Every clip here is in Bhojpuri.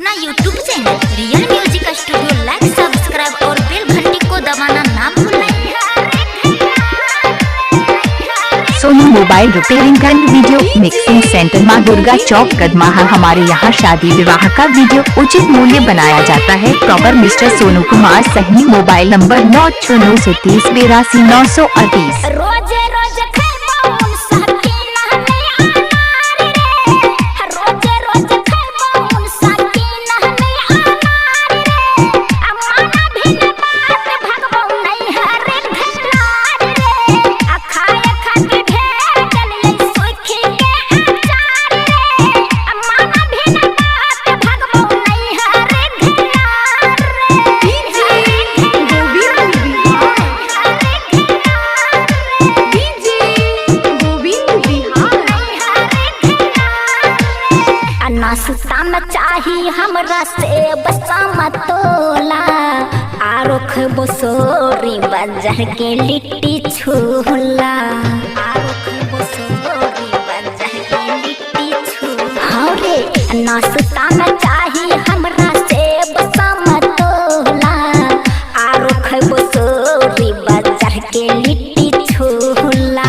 अपना YouTube channel real music studio like subscribe और बेल घंटी को दबाना ना भूलें। Sonu mobile repairing and video mixing centre Maa Durga चौक कदमाहा। हमारे यहाँ शादी विवाह का वीडियो उचित मूल्य बनाया जाता है। Proper mister Sonu Kumar Sahni. Mobile number 9693082938। नाश्ता में चाही हमरा से बसा तोला आरोख बसोरी बाजार के लिट्टी छोला। आरोख बसोरी बाजार के लिट्टी छोला रे। नाश्ता में चाही हमरा से बसा तोला आरोख बसोरी बाजार के लिट्टी छोला।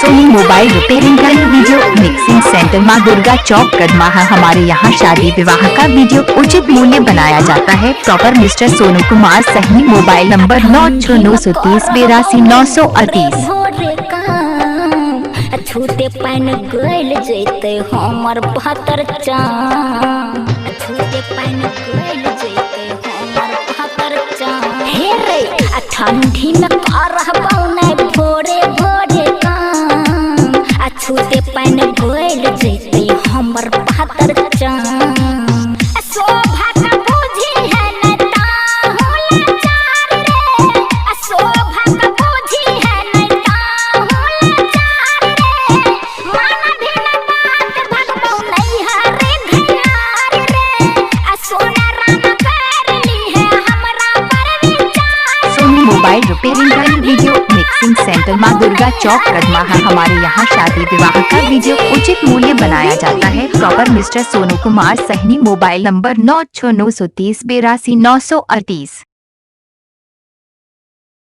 Soni mobile repairing and video mixing centre Maa Durga चौक कदमाहा। हमारे यहाँ शादी विवाह का वीडियो उचित मूल्य बनाया जाता है। Proper mister Sonu Kumar Sahni. Mobile number 9693082938। छूते पैन गल जैते हमर 72 चाम। छूते पैन गल जैते हमर 72 चाम। हे रे ठंडी में करहबौ नै भोरे भोरे काम। छूते पैन गल जैते हमर 72 चाम। शोभा का बुझी है न ताहुला चार रे। शोभा का बुझी है न ताहुला चार रे। मन भी न बात भगबौ नहीं हरे घनार रे। सोना राम कर ली है हमरा पर विचार। Soni mobile repairing and video mixing centre Maa Durga चौक कदमाहा। हमारे यहाँ शादी विवाह का वीडियो उचित मूल्य बनाया जाता है। Proper mister Sonu Kumar Sahni. Mobile number 9693082938।